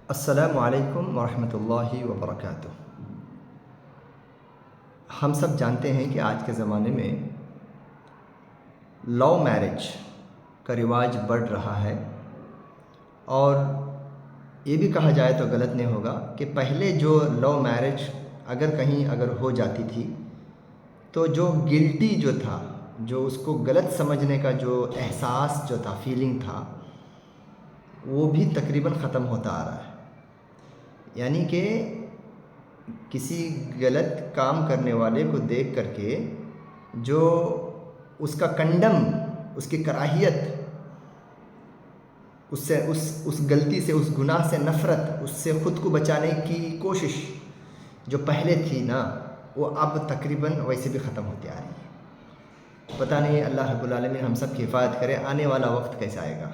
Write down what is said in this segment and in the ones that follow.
السلام علیکم ورحمۃ اللہ وبرکاتہ۔ ہم سب جانتے ہیں کہ آج کے زمانے میں لو میرج کا رواج بڑھ رہا ہے، اور یہ بھی کہا جائے تو غلط نہیں ہوگا کہ پہلے جو لو میرج اگر ہو جاتی تھی تو جو گلٹی جو تھا، جو اس کو غلط سمجھنے کا جو احساس جو تھا، فیلنگ تھا، وہ بھی تقریباً ختم ہوتا آ رہا ہے۔ یعنی کہ کسی غلط کام کرنے والے کو دیکھ کر کے جو اس کا کنڈم، اس کی کراہیت، اس غلطی سے، اس گناہ سے نفرت، اس سے خود کو بچانے کی کوشش جو پہلے تھی نا، وہ اب تقریباً ویسے بھی ختم ہوتی آ رہی ہے۔ پتہ نہیں اللہ رب العالمین ہم سب کی حفاظت کرے، آنے والا وقت کیسا آئے گا۔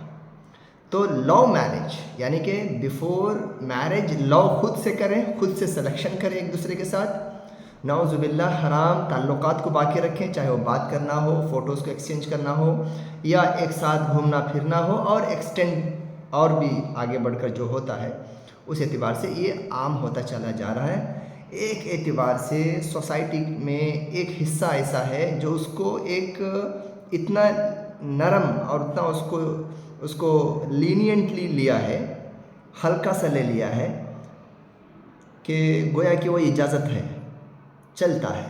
تو لو میرج یعنی کہ بیفور میرج لو خود سے کریں، خود سے سلیکشن کریں ایک دوسرے کے ساتھ، نعوذ باللہ حرام تعلقات کو باقی رکھیں، چاہے وہ بات کرنا ہو، فوٹوز کو ایکسچینج کرنا ہو، یا ایک ساتھ گھومنا پھرنا ہو، اور ایکسٹینڈ اور بھی آگے بڑھ کر جو ہوتا ہے، اس اعتبار سے یہ عام ہوتا چلا جا رہا ہے۔ ایک اعتبار سے سوسائٹی میں ایک حصہ ایسا ہے جو اس کو ایک اتنا نرم اور اتنا اس کو لینینٹلی لیا ہے، ہلکا سا لے لیا ہے کہ گویا کہ وہ اجازت ہے، چلتا ہے،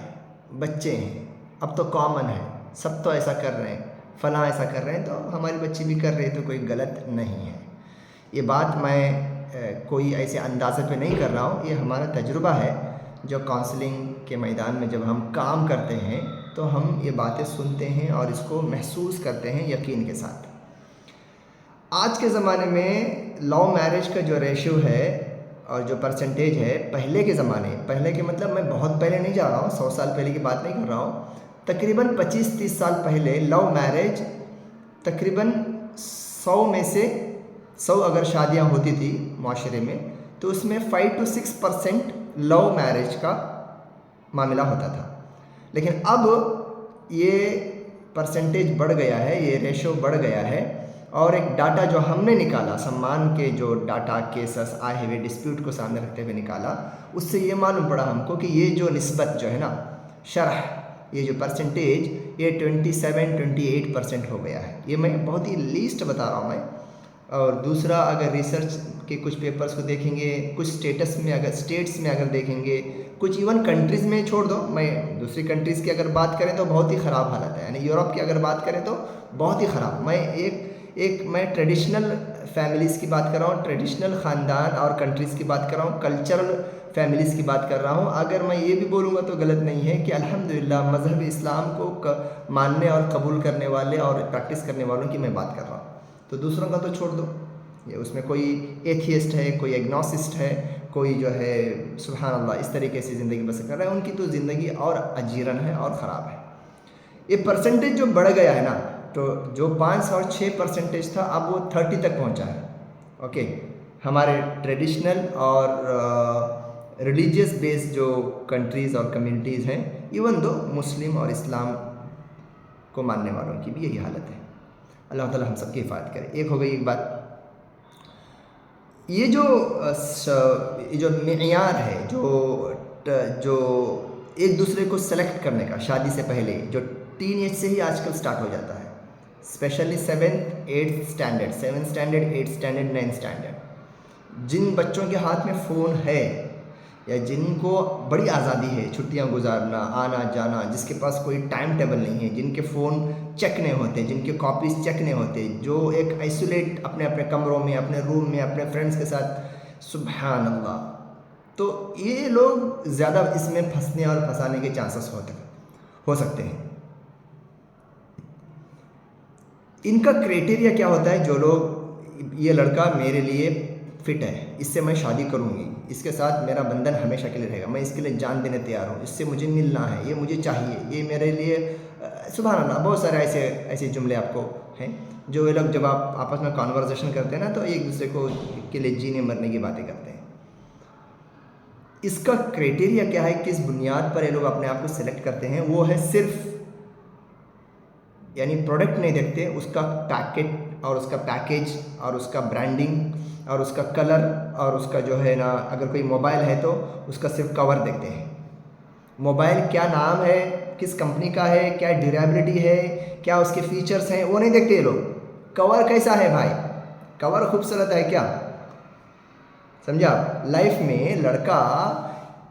بچے ہیں، اب تو کامن ہے، سب تو ایسا کر رہے ہیں، فلاں ایسا کر رہے ہیں تو ہماری بچی بھی کر رہی ہے، تو کوئی غلط نہیں ہے۔ یہ بات میں کوئی ایسے اندازے پہ نہیں کر رہا ہوں، یہ ہمارا تجربہ ہے جو کاؤنسلنگ کے میدان میں جب ہم کام کرتے ہیں تو ہم یہ باتیں سنتے ہیں اور اس کو محسوس کرتے ہیں یقین کے ساتھ۔ آج کے زمانے میں لو میرج کا جو ریشیو ہے اور جو پرسنٹیج ہے، پہلے کے زمانے، پہلے کے مطلب میں بہت پہلے نہیں جا رہا ہوں، 100 سال پہلے کی بات نہیں کر رہا ہوں، تقریباً 25-30 سال پہلے لو میرج تقریباً 100 میں سے 100 اگر شادیاں ہوتی تھی معاشرے میں تو اس میں 5 to 6% لو میرج کا معاملہ ہوتا تھا۔ لیکن اب یہ پرسنٹیج بڑھ گیا ہے، یہ ریشو بڑھ گیا ہے، اور ایک ڈاٹا جو ہم نے نکالا، سمان کے جو ڈاٹا کیسز آئے ہوئے ڈسپیوٹ کو سامنے رکھتے ہوئے نکالا، اس سے یہ معلوم پڑا ہم کو کہ یہ جو نسبت جو ہے نا، شرح، یہ جو پرسنٹیج، یہ 27-28% ہو گیا ہے۔ یہ میں بہت ہی لیسٹ بتا رہا ہوں میں۔ اور دوسرا، اگر ریسرچ کے کچھ پیپرز کو دیکھیں گے، کچھ اسٹیٹس میں اگر دیکھیں گے، کچھ ایون کنٹریز میں چھوڑ دو، میں دوسری کنٹریز کی اگر بات کریں تو بہت ہی خراب حالت ہے، یعنی یورپ کی اگر بات کریں تو بہت ہی خراب۔ میں ٹریڈیشنل فیملیز کی بات کر رہا ہوں، ٹریڈیشنل خاندان اور کنٹریز کی بات کر رہا ہوں، کلچرل فیملیز کی بات کر رہا ہوں۔ اگر میں یہ بھی بولوں گا تو غلط نہیں ہے کہ الحمدللہ مذہب اسلام کو ماننے اور قبول کرنے والے اور پریکٹس کرنے والوں کی میں بات کر رہا ہوں، تو دوسروں کا تو چھوڑ دو، یہ اس میں کوئی ایتھیسٹ ہے، کوئی ایگنوسسٹ ہے، کوئی جو ہے سبحان اللہ اس طریقے سے زندگی بسر کر رہا ہے، ان کی تو زندگی اور اجیرن ہے اور خراب ہے۔ یہ پرسنٹیج جو بڑھ گیا ہے نا، تو جو 5 اور 6% تھا اب وہ 30 تک پہنچا ہے۔ اوکے، ہمارے ٹریڈیشنل اور ریلیجیس بیس جو کنٹریز اور کمیونٹیز ہیں، ایون دو مسلم اور اسلام کو ماننے والوں کی بھی یہی حالت ہے۔ اللہ تعالی ہم سب کی حفاظت کرے۔ ایک ہو گئی ایک بات، یہ جو معیار ہے، جو ایک دوسرے کو سلیکٹ کرنے کا شادی سے پہلے، جو ٹین ایج سے ہی آج کل سٹارٹ ہو جاتا ہے، especially 7th 8th standard, 7th standard, 8th standard, 9th standard, جن بچوں کے ہاتھ میں فون ہے یا جن کو بڑی آزادی ہے چھٹیاں گزارنا، آنا جانا، جس کے پاس کوئی ٹائم ٹیبل نہیں ہے، جن کے فون چیک نہیں ہوتے، جن کے کاپیز چیک نہیں ہوتے، جو ایک آئسولیٹ اپنے کمروں میں، اپنے روم میں، اپنے فرینڈس کے ساتھ، سبحان اللہ، تو یہ لوگ زیادہ اس میں پھنسنے اور پھنسانے کے چانسز ہو سکتے ہیں۔ ان کا کرائٹیریا کیا ہوتا ہے؟ جو لوگ، یہ لڑکا میرے لیے فٹ ہے، اس سے میں شادی کروں گی، اس کے ساتھ میرا بندھن ہمیشہ کے لیے رہے گا، میں اس کے لیے جان دینے تیار ہوں، اس سے مجھے ملنا ہے، یہ مجھے چاہیے، یہ میرے لیے، سبحان اللہ، بہت سارے ایسے جملے آپ کو ہیں جو یہ لوگ جب آپ آپس میں کانورزیشن کرتے ہیں نا تو ایک دوسرے کو کے لیے جینے مرنے کی باتیں کرتے ہیں۔ اس کا کرائٹیریا کیا ہے، کس بنیاد پر یہ لوگ اپنے آپ کو سلیکٹ کرتے ہیں؟ وہ ہے صرف، یعنی پروڈکٹ نہیں دیکھتے، اس کا اور اس کا پیکیج اور اس کا برانڈنگ اور اس کا کلر اور اس کا جو ہے نا، اگر کوئی موبائل ہے تو اس کا صرف کور دیکھتے ہیں. موبائل کیا نام ہے، کس کمپنی کا ہے، کیا ڈیوریبلٹی ہے، کیا اس کے فیچرز ہیں، وہ نہیں دیکھتے یہ لوگ. کور کیسا ہے بھائی، کور خوبصورت ہے کیا؟ سمجھا؟ لائف میں لڑکا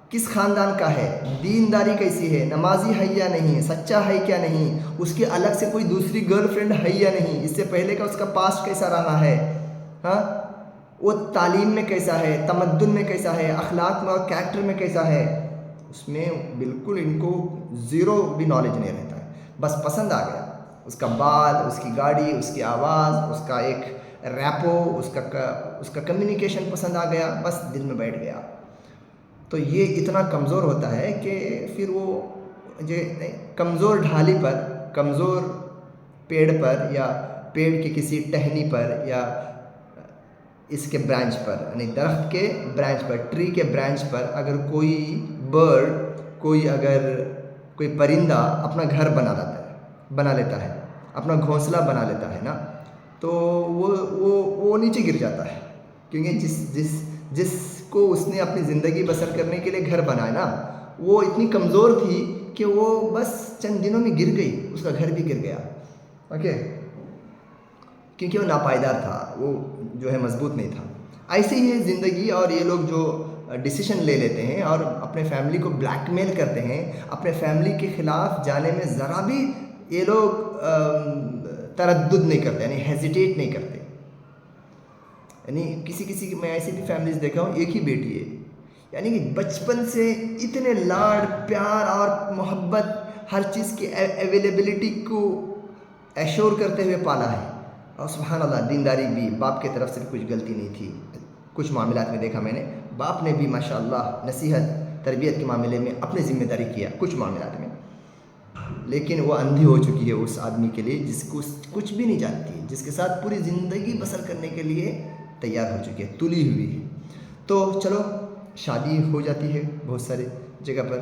کس خاندان کا ہے، دینداری کیسی ہے، نمازی ہے یا نہیں، سچا ہے کیا نہیں، اس کی الگ سے کوئی دوسری گرل فرینڈ ہے یا نہیں، اس سے پہلے کا اس کا پاسٹ کیسا رہا ہے، ہاں، وہ تعلیم میں کیسا ہے، تمدن میں کیسا ہے، اخلاق میں اور کریکٹر میں کیسا ہے، اس میں بالکل ان کو زیرو بھی نالج نہیں رہتا ہے. بس پسند آ گیا، اس کا بال، اس کی گاڑی، اس کی آواز، اس کا ایک ریپو، اس کا کمیونیکیشن پسند آ گیا، بس دل میں بیٹھ گیا. تو یہ اتنا کمزور ہوتا ہے کہ پھر وہ کمزور ڈھالی پر، کمزور پیڑ پر یا پیڑ کی کسی ٹہنی پر یا اس کے برانچ پر، یعنی درخت کے برانچ پر، ٹری کے برانچ پر اگر کوئی برڈ، کوئی پرندہ اپنا گھر بنا لیتا ہے، اپنا گھونسلہ بنا لیتا ہے نا، تو وہ نیچے گر جاتا ہے، کیونکہ جس کو اس نے اپنی زندگی بسر کرنے کے لیے گھر بنایا نا، وہ اتنی کمزور تھی کہ وہ بس چند دنوں میں گر گئی، اس کا گھر بھی گر گیا. اوکے، کیونکہ وہ ناپائیدار تھا، وہ جو ہے مضبوط نہیں تھا. ایسے ہی ہے زندگی. اور یہ لوگ جو ڈیسیشن لے لیتے ہیں اور اپنے فیملی کو بلیک میل کرتے ہیں، اپنے فیملی کے خلاف جانے میں ذرا بھی یہ لوگ تردد نہیں کرتے، یعنی ہیزیٹیٹ نہیں کرتے. یعنی کسی میں ایسی بھی فیملیز دیکھا ہوں، ایک ہی بیٹی ہے، یعنی کہ بچپن سے اتنے لاڈ پیار اور محبت، ہر چیز کی اویلیبلٹی کو ایشور کرتے ہوئے پالا ہے. اور سبحان اللہ، دینداری بھی، باپ کی طرف سے کچھ غلطی نہیں تھی. کچھ معاملات میں دیکھا میں نے، باپ نے بھی ماشاءاللہ نصیحت تربیت کے معاملے میں اپنی ذمہ داری کیا کچھ معاملات میں، لیکن وہ اندھی ہو چکی ہے اس آدمی کے لیے جس کو کچھ بھی نہیں جانتی، جس کے ساتھ پوری زندگی بسر کرنے کے لیے تیار ہو چکی ہے، تلی ہوئی ہے. تو چلو شادی ہو جاتی ہے بہت سارے جگہ پر.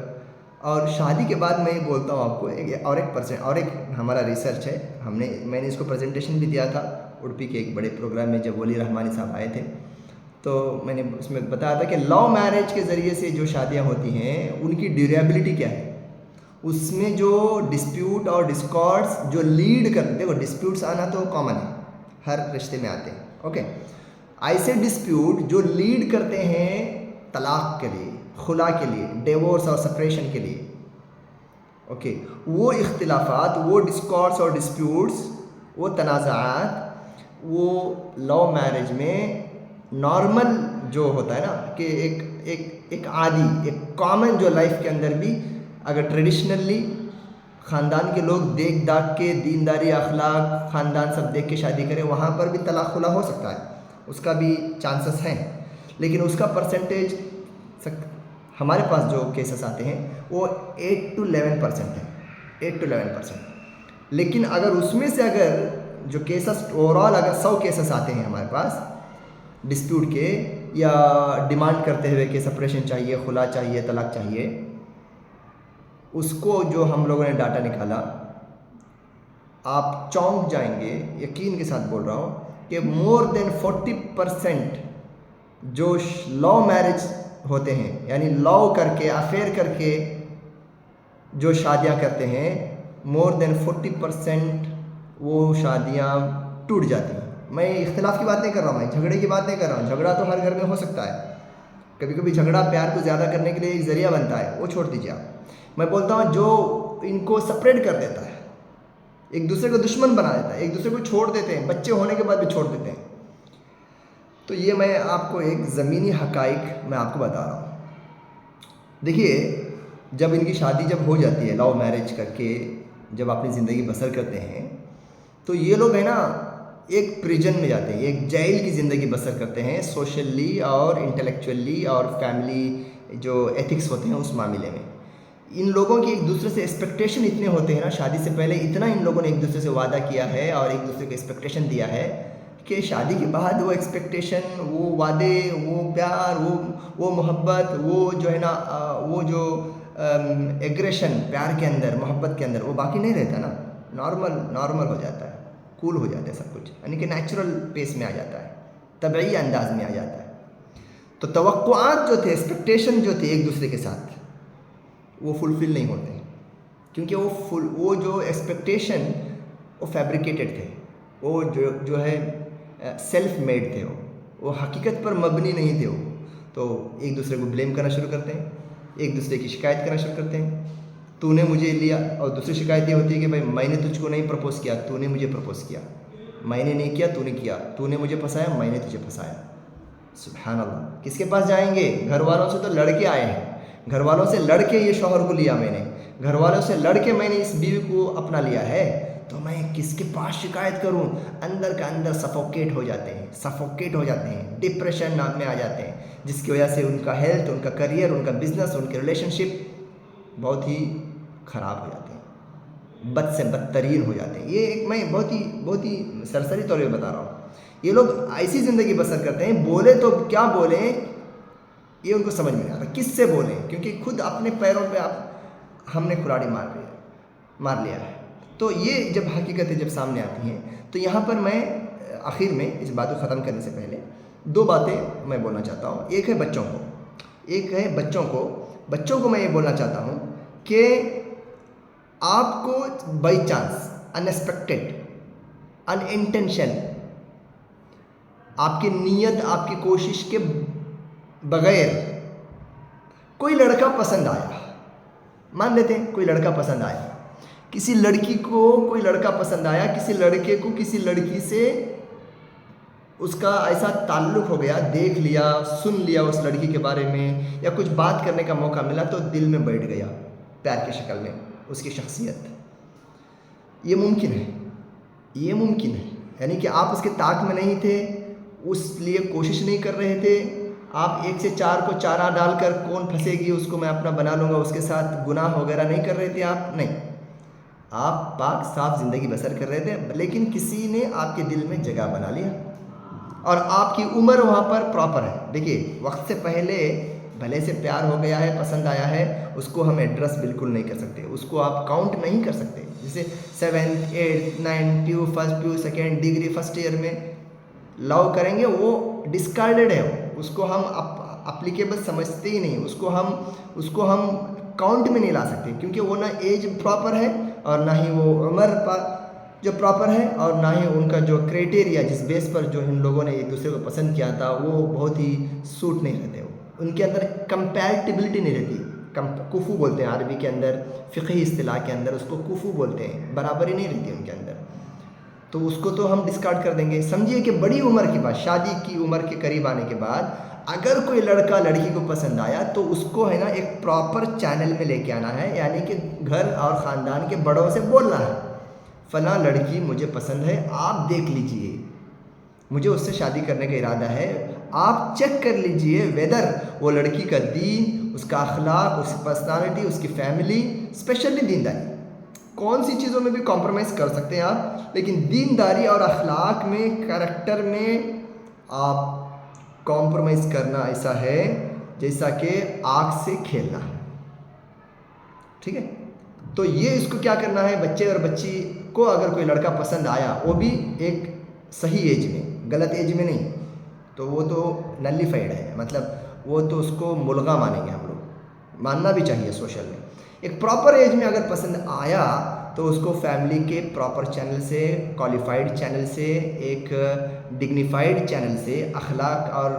اور شادی کے بعد میں یہ بولتا ہوں آپ کو، ایک ہمارا ریسرچ ہے، میں نے اس کو پریزنٹیشن بھی دیا تھا اڑپی کے ایک بڑے پروگرام میں جب ولی رحمانی صاحب آئے تھے. تو میں نے اس میں بتایا تھا کہ لو میرج کے ذریعے سے جو شادیاں ہوتی ہیں ان کی ڈیوریبلٹی کیا ہے. اس میں جو ڈسپیوٹ اور ڈسکارڈس جو لیڈ کرتے ہیں، دیکھو ڈسپیوٹس آنا تو کامن ہے، ہر رشتے میں آتے ہیں. اوکے، ایسے ڈسپیوٹ جو لیڈ کرتے ہیں طلاق کے لیے، خلا کے لیے، ڈیورس اور سپریشن کے لیے، اوکے، وہ اختلافات، وہ ڈسکارڈس اور ڈسپیوٹس، وہ تنازعات، وہ لو میرج میں نارمل جو ہوتا ہے نا، کہ ایک عادی، ایک کامن جو لائف کے اندر بھی اگر ٹریڈیشنلی خاندان کے لوگ دیکھ داکھ کے، دینداری، اخلاق، خاندان سب دیکھ کے شادی کریں، وہاں پر بھی طلاق خلا ہو سکتا ہے، اس کا بھی چانسز ہیں. لیکن اس کا پرسنٹیج ہمارے پاس جو کیسز آتے ہیں وہ 8 to 11% ہے، 8 to 11%. لیکن اگر اس میں سے اگر جو کیسز اوور آل اگر 100 کیسز آتے ہیں ہمارے پاس ڈسپیوٹ کے، یا ڈیمانڈ کرتے ہوئے کہ سپریشن چاہیے، خلا چاہیے، طلاق چاہیے، اس کو جو ہم لوگوں نے ڈاٹا نکالا، آپ چونک جائیں گے، یقین کے ساتھ بول رہا ہوں کہ مور دین 40% جو لو میرج ہوتے ہیں، یعنی لو کر کے، افیئر کر کے جو شادیاں کرتے ہیں، مور دین 40% وہ شادیاں ٹوٹ جاتی ہیں. میں اختلاف کی بات نہیں کر رہا ہوں، میں جھگڑے کی بات نہیں کر رہا ہوں. جھگڑا تو ہر گھر میں ہو سکتا ہے، کبھی کبھی جھگڑا پیار کو زیادہ کرنے کے لیے ایک ذریعہ بنتا ہے، وہ چھوڑ دیجیے آپ. میں بولتا ہوں جو ان کو سپریٹ کر دیتا ہے، ایک دوسرے کو دشمن بنا دیتا ہے، ایک دوسرے کو چھوڑ دیتے ہیں، بچے ہونے کے بعد بھی چھوڑ دیتے ہیں. تو یہ میں آپ کو ایک زمینی حقائق میں آپ کو بتا رہا ہوں. دیکھیے، جب ان کی شادی جب ہو جاتی ہے، لو میرج کر کے جب اپنی زندگی بسر کرتے ہیں، تو یہ لوگ ہے نا ایک پریجن میں جاتے ہیں، ایک جیل کی زندگی بسر کرتے ہیں، سوشلی اور انٹلیکچولی اور فیملی جو ایتھکس ہوتے ہیں اس معاملے میں. ان لوگوں کی ایک دوسرے سے ایکسپیکٹیشن اتنے ہوتے ہیں نا، شادی سے پہلے اتنا ان لوگوں نے ایک دوسرے سے وعدہ کیا ہے اور ایک دوسرے کو ایکسپیکٹیشن دیا ہے کہ شادی کے بعد وہ ایکسپیکٹیشن، وہ وعدے، وہ پیار، وہ محبت، وہ جو ہے نا وہ جو ایگریشن پیار کے اندر، محبت کے اندر، وہ باقی نہیں رہتا نا، نارمل ہو جاتا ہے. کول ہو جاتا ہے سب کچھ، یعنی کہ نیچرل پیس میں آ جاتا ہے، طبعی انداز میں آ جاتا ہے۔ تو توقعات جو تھے، ایکسپیکٹیشن جو تھے ایک دوسرے کے ساتھ، وہ فلفل نہیں ہوتے ہیں، کیونکہ وہ جو ایکسپیکٹیشن وہ فیبریکیٹڈ تھے، وہ جو ہے سیلف میڈ تھے، وہ حقیقت پر مبنی نہیں تھے۔ وہ تو ایک دوسرے کو بلیم کرنا شروع کرتے ہیں، ایک دوسرے کی شکایت کرنا شروع کرتے ہیں، تو نے مجھے لیا، اور دوسری شکایت یہ ہوتی ہے کہ بھائی میں نے تجھ کو نہیں پرپوز کیا، تو نے مجھے پرپوز کیا، میں نے نہیں کیا، تو نے کیا، تو نے مجھے پھنسایا، میں نے تجھے پھنسایا۔ سبحان اللہ، کس کے پاس جائیں گے؟ گھر والوں سے تو لڑ کے آئے ہیں، گھر والوں سے لڑ کے یہ شوہر کو لیا میں نے، گھر والوں سے لڑ کے میں نے اس بیوی کو اپنا لیا ہے، تو میں کس کے پاس شکایت کروں؟ اندر کا اندر سفوکیٹ ہو جاتے ہیں، ڈپریشن میں آ جاتے ہیں، جس کی وجہ سے ان کا ہیلتھ، ان کا کریئر، ان کا بزنس، ان کے ریلیشن شپ بہت ہی خراب ہو جاتے ہیں، بد سے بدترین ہو جاتے ہیں۔ یہ ایک میں بہت ہی سرسری طور پہ بتا رہا ہوں۔ یہ لوگ ایسی زندگی بسر کرتے ہیں، بولے تو کیا بولیں یہ ان کو سمجھ میں نہیں آتا، کس سے بولیں، کیونکہ خود اپنے پیروں پہ ہم نے کھلاڑی مار لیا ہے۔ تو یہ جب حقیقتیں جب سامنے آتی ہیں، تو یہاں پر میں آخر میں اس بات کو ختم کرنے سے پہلے 2 باتیں میں بولنا چاہتا ہوں۔ ایک ہے بچوں کو میں یہ بولنا چاہتا ہوں کہ آپ کو by chance, in expected, in intention, آپ کی نیت، آپ کی کوشش کے بغیر کوئی لڑکا پسند آیا، مان لیتے ہیں کوئی لڑکا پسند آیا، کسی لڑکی کو کوئی لڑکا پسند آیا، کسی لڑکے کو کسی لڑکی سے اس کا ایسا تعلق ہو گیا، دیکھ لیا، سن لیا اس لڑکی کے بارے میں، یا کچھ بات کرنے کا موقع ملا تو دل میں بیٹھ گیا پیار کی شکل میں اس کی شخصیت۔ یہ ممکن ہے، یعنی کہ آپ اس کے طاق میں نہیں تھے، اس لیے کوشش نہیں کر رہے تھے، آپ 1 سے 4 کو چارہ ڈال کر کون پھنسے گی اس کو میں اپنا بنا لوں گا، اس کے ساتھ گناہ وغیرہ نہیں کر رہے تھے آپ پاک صاف زندگی بسر کر رہے تھے، لیکن کسی نے آپ کے دل میں جگہ بنا لیا، اور آپ کی عمر وہاں پر پراپر ہے۔ دیکھیے، وقت سے پہلے بھلے سے پیار ہو گیا ہے، پسند آیا ہے، اس کو ہم ایڈریس بالکل نہیں کر سکتے، اس کو آپ کاؤنٹ نہیں کر سکتے۔ جیسے 7th 8th 9th پیو، فرسٹ پیو، سیکنڈ ڈگری، فرسٹ ایئر میں لو کریں گے، وہ ڈسکارڈڈ ہے، اس کو ہم اپلیکیبل سمجھتے ہی نہیں، اس کو ہم کاؤنٹ میں نہیں لا سکتے، کیونکہ وہ نہ ایج پراپر ہے، اور نہ ہی وہ عمر جو پراپر ہے، اور نہ ہی ان کا جو کرائٹیریا جس بیس پر جو ان لوگوں نے ایک دوسرے کو پسند کیا تھا وہ بہت ہی سوٹ نہیں رہتے، ان کے اندر کمپیٹیبلٹی نہیں رہتی، کفو بولتے ہیں عربی کے اندر، فقہی اصطلاح کے اندر اس کو کفو بولتے ہیں، برابری نہیں رہتی ان کے اندر، تو اس کو تو ہم ڈسکارڈ کر دیں گے۔ سمجھیے کہ بڑی عمر کے بعد، شادی کی عمر کے قریب آنے کے بعد اگر کوئی لڑکا لڑکی کو پسند آیا تو اس کو ہے نا ایک پراپر چینل میں لے کے آنا ہے، یعنی کہ گھر اور خاندان کے بڑوں سے بولنا ہے، فلاں لڑکی مجھے پسند ہے، آپ دیکھ لیجئے، مجھے اس سے شادی کرنے کا ارادہ ہے، آپ چیک کر لیجئے ویدر وہ لڑکی کا دین، اس کا اخلاق، اس کی پرسنالٹی، اس کی فیملی، اسپیشلی دینداری، کون سی چیزوں میں بھی کمپرومائز کر سکتے ہیں آپ، لیکن دینداری اور اخلاق میں، کریکٹر میں آپ کمپرومائز کرنا ایسا ہے جیسا کہ آگ سے کھیلنا، ٹھیک ہے؟ تو یہ اس کو کیا کرنا ہے، بچے اور بچی کو اگر کوئی لڑکا پسند آیا، وہ بھی ایک صحیح ایج میں، غلط ایج میں نہیں، تو وہ تو نلیفائڈ ہے، مطلب وہ تو اس کو ملغا مانیں گے ہم لوگ، ماننا بھی چاہیے سوشل میں۔ ایک پراپر ایج میں اگر پسند آیا تو اس کو فیملی کے پراپر چینل سے، کوالیفائڈ چینل سے، ایک ڈگنیفائڈ چینل سے، اخلاق اور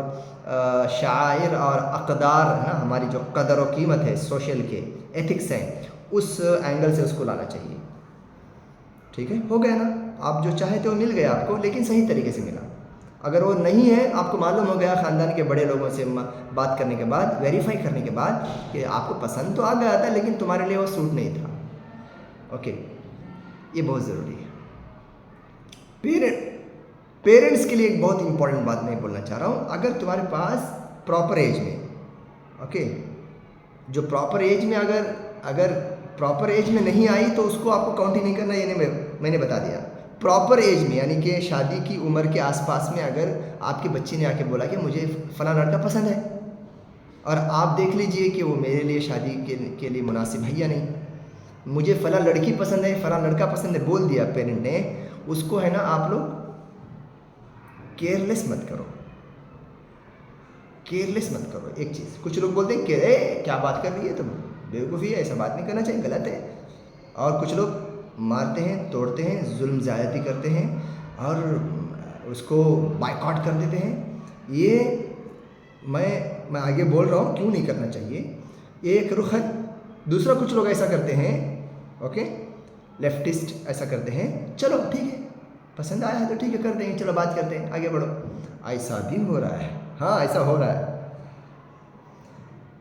شعائر اور اقدار ہے نا، ہماری جو قدر و قیمت ہے سوشل کے ایتھکس ہیں، اس اینگل سے اس کو لانا چاہیے، ٹھیک ہے؟ ہو گیا نا، آپ جو چاہے تھے وہ مل گیا آپ کو، لیکن صحیح طریقے سے ملا۔ اگر وہ نہیں ہے، آپ کو معلوم ہو گیا خاندان کے بڑے لوگوں سے بات کرنے کے بعد، ویریفائی کرنے کے بعد کہ آپ کو پسند تو آ گیا تھا لیکن تمہارے لیے وہ سوٹ نہیں تھا، اوکے، یہ بہت ضروری ہے۔ پیرنٹس کے لیے ایک بہت امپورٹنٹ بات میں بولنا چاہ رہا ہوں، اگر تمہارے پاس پراپر ایج میں، اوکے، جو پراپر ایج میں اگر پراپر ایج میں نہیں آئی تو اس کو آپ کو کاؤنٹ ہی نہیں کرنا، یعنی میں نے بتا دیا، پراپر ایج میں یعنی کہ شادی کی عمر کے آس پاس میں اگر آپ کی بچی نے آ کے بولا کہ مجھے فلاں لڑکا پسند ہے، اور آپ دیکھ لیجئے کہ وہ میرے لیے شادی کے لیے مناسب ہے یا نہیں، مجھے فلاں لڑکی پسند ہے، فلاں لڑکا پسند ہے، بول دیا پیرنٹ نے، اس کو ہے نا آپ لوگ کیئرلیس مت کرو، کیئرلیس مت کرو. ایک چیز کچھ لوگ بولتے ہیں کہ کیا بات کر رہی ہے تم، بیوقوفی ہے، ایسا بات نہیں کرنا چاہیے، غلط ہے. اور کچھ لوگ مارتے ہیں، توڑتے ہیں، ظلم زیادتی کرتے ہیں اور اس کو بائیکاٹ کر دیتے ہیں. یہ میں آگے بول رہا ہوں کیوں نہیں کرنا چاہیے، یہ ایک رخ ہے. دوسرا کچھ لوگ ایسا کرتے ہیں، اوکے، لیفٹسٹ ایسا کرتے ہیں، چلو ٹھیک ہے پسند آیا ہے تو ٹھیک ہے کر دیں گے، چلو بات کرتے ہیں، آگے بڑھو. ایسا بھی ہو رہا ہے، ہاں ایسا ہو رہا ہے.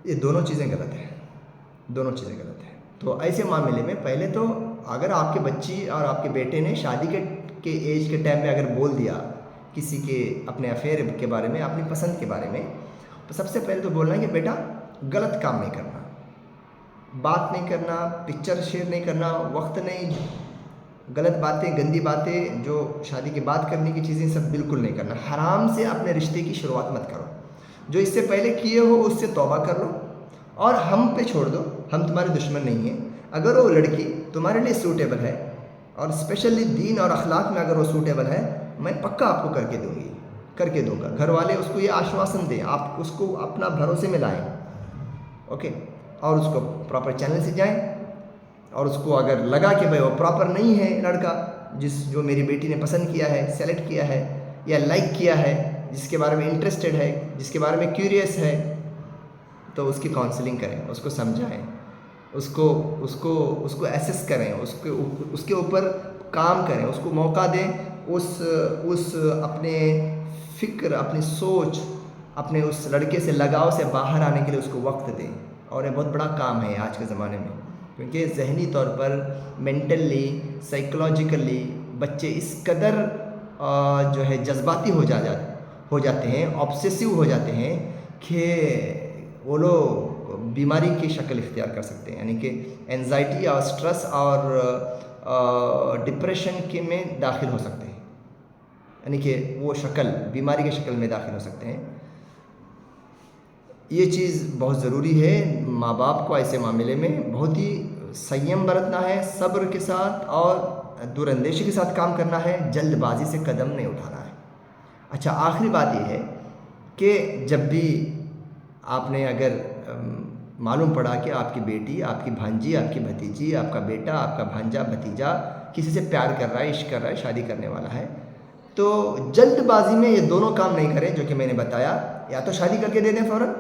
یہ دونوں چیزیں غلط ہیں، دونوں چیزیں غلط ہیں. تو ایسے معاملے میں پہلے تو اگر آپ کے بچی اور آپ کے بیٹے نے شادی کے ایج کے ٹائم میں اگر بول دیا کسی کے اپنے افیئر کے بارے میں، اپنی پسند کے بارے میں، تو سب سے پہلے تو بولنا ہے کہ بیٹا غلط کام نہیں کرنا، بات نہیں کرنا، پکچر شیئر نہیں کرنا، وقت نہیں، غلط باتیں، گندی باتیں جو شادی کے بعد کرنے کی چیزیں سب بالکل نہیں کرنا. حرام سے اپنے رشتے کی شروعات مت کرو. جو اس سے پہلے کیے ہو اس سے توبہ کر لو اور ہم پہ چھوڑ دو، ہم تمہارے دشمن نہیں ہیں. اگر وہ لڑکی تمہارے لیے سوٹیبل ہے اور اسپیشلی دین اور اخلاق میں اگر وہ سوٹیبل ہے، میں پکا آپ کو کر کے دوں گا. گھر والے اس کو یہ آشواسن دیں، آپ اس کو اپنا بھروسے میں لائیں، اوکے، اور اس کو پراپر چینل سے جائیں. اور اس کو اگر لگا کہ بھائی وہ پراپر نہیں ہے لڑکا جو میری بیٹی نے پسند کیا ہے، سلیکٹ کیا ہے یا لائک کیا ہے، جس کے بارے میں انٹرسٹڈ ہے، جس کے بارے میں کیوریس ہے، تو اس کی کاؤنسلنگ کریں، اس کو سمجھائیں، اس کو ایسس کریں، اس کے اوپر کام کریں، اس کو موقع دیں، اس اپنے فکر، اپنی سوچ، اپنے اس لڑکے سے لگاؤ سے باہر آنے کے لیے اس کو وقت دیں. اور یہ بہت بڑا کام ہے آج کے زمانے میں، کیونکہ ذہنی طور پر، مینٹلی، سائیکولوجیکلی بچے اس قدر جو ہے جذباتی ہو جاتے ہیں، آبسیسو ہو جاتے ہیں کہ وہ لوگ بیماری کی شکل اختیار کر سکتے ہیں. یعنی کہ اینزائٹی اور سٹریس اور ڈپریشن کے میں داخل ہو سکتے ہیں، یعنی کہ وہ شکل بیماری کی شکل میں داخل ہو سکتے ہیں. یہ چیز بہت ضروری ہے. ماں باپ کو ایسے معاملے میں بہت ہی سیم برتنا ہے، صبر کے ساتھ اور دور اندیشی کے ساتھ کام کرنا ہے، جلد بازی سے قدم نہیں اٹھانا ہے. اچھا، آخری بات یہ ہے کہ جب بھی آپ نے اگر معلوم پڑا کہ آپ کی بیٹی، آپ کی بھانجی، آپ کی بھتیجی، آپ کا بیٹا، آپ کا بھانجا، بھتیجا کسی سے پیار کر رہا ہے، عشق کر رہا ہے، شادی کرنے والا ہے، تو جلد بازی میں یہ دونوں کام نہیں کریں جو کہ میں نے بتایا. یا تو شادی کر کے دے دیں فوراً،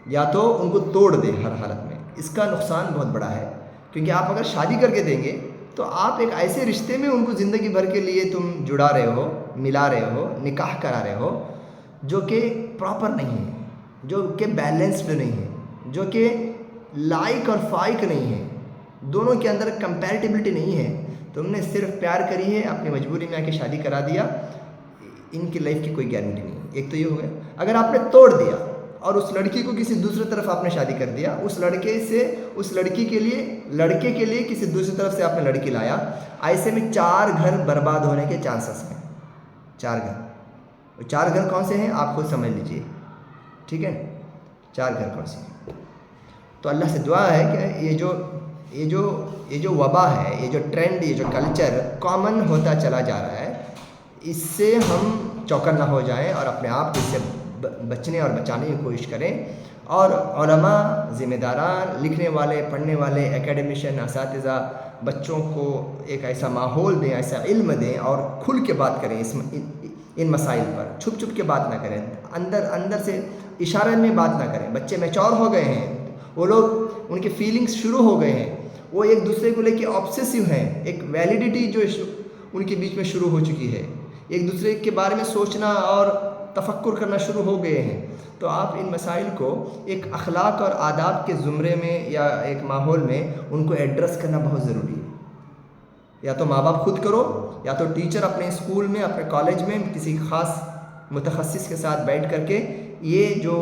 یا تو ان کو توڑ دیں ہر حالت میں. اس کا نقصان بہت بڑا ہے، کیونکہ آپ اگر شادی کر کے دیں گے تو آپ ایک ایسے رشتے میں ان کو زندگی بھر کے لیے تم جڑا رہے ہو، ملا رہے ہو، نکاح کرا رہے ہو، جو کہ پراپر نہیں ہے، جو کہ بیلنسڈ نہیں ہے، جو کہ لائق اور فائق نہیں ہے، دونوں کے اندر کمپیریٹیبلٹی نہیں ہے. تم نے صرف پیار کری ہے، اپنی مجبوری میں آ کے شادی کرا دیا، ان کی لائف کی کوئی گارنٹی نہیں ہے. ایک تو یہ ہو گیا. اگر آپ نے توڑ دیا اور اس لڑکی کو کسی دوسری طرف آپ نے شادی کر دیا، اس لڑکی کے لیے، لڑکے کے لیے کسی دوسری طرف سے آپ نے لڑکی لایا، ایسے میں 4 گھر برباد ہونے کے چانسز ہیں. 4 گھر، 4 گھر کون سے ہیں آپ خود سمجھ لیجئے، ٹھیک ہے؟ 4 گھر کون سے ہیں؟ تو اللہ سے دعا ہے کہ یہ جو وبا ہے، یہ جو ٹرینڈ، یہ جو کلچر کامن ہوتا چلا جا رہا ہے، اس سے ہم چوکن نہ ہو جائیں اور اپنے آپ کو اس سے بچنے اور بچانے کی کوشش کریں. اور علماء، ذمہ داران، لکھنے والے، پڑھنے والے، اکیڈمیشین، اساتذہ بچوں کو ایک ایسا ماحول دیں، ایسا علم دیں اور کھل کے بات کریں ان مسائل پر. چھپ چھپ کے بات نہ کریں، اندر سے اشارے میں بات نہ کریں. بچے میچور ہو گئے ہیں، وہ لوگ، ان کے فیلنگز شروع ہو گئے ہیں، وہ ایک دوسرے کو لے کے آبسیسو ہیں، ایک ویلیڈیٹی جو ان کے بیچ میں شروع ہو چکی ہے، ایک دوسرے کے بارے میں سوچنا اور تفکر کرنا شروع ہو گئے ہیں. تو آپ ان مسائل کو ایک اخلاق اور آداب کے زمرے میں یا ایک ماحول میں ان کو ایڈریس کرنا بہت ضروری ہے. یا تو ماں باپ خود کرو، یا تو ٹیچر اپنے اسکول میں، اپنے کالج میں کسی خاص متخصص کے ساتھ بیٹھ کر کے یہ جو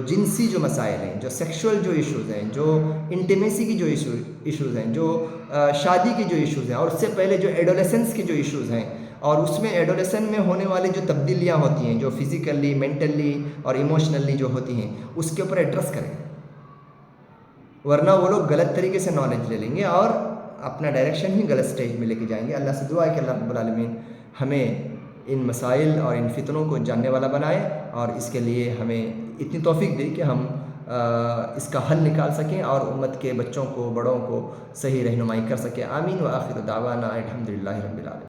جنسی جو مسائل ہیں، جو سیکشول جو ایشوز ہیں، جو انٹیمیسی کی جو ایشوز ہیں، جو شادی کی جو ایشوز ہیں، اور اس سے پہلے جو ایڈولیسنس کی جو ایشوز ہیں، اور اس میں ایڈولیسن میں ہونے والے جو تبدیلیاں ہوتی ہیں، جو فزیکلی، مینٹلی اور ایموشنلی جو ہوتی ہیں، اس کے اوپر ایڈریس کریں. ورنہ وہ لوگ غلط طریقے سے نالج لے لیں گے اور اپنا ڈائریکشن ہی غلط سٹیج میں لے کے جائیں گے۔ اللہ سے دعا ہے کہ اللہ رب العالمین ہمیں ان مسائل اور ان فتنوں کو جاننے والا بنائے، اور اس کے لیے ہمیں اتنی توفیق دے کہ ہم اس کا حل نکال سکیں اور امت کے بچوں کو، بڑوں کو صحیح رہنمائی کر سکیں۔ آمین و آخر دعوانا الحمدللہ رب العالمین۔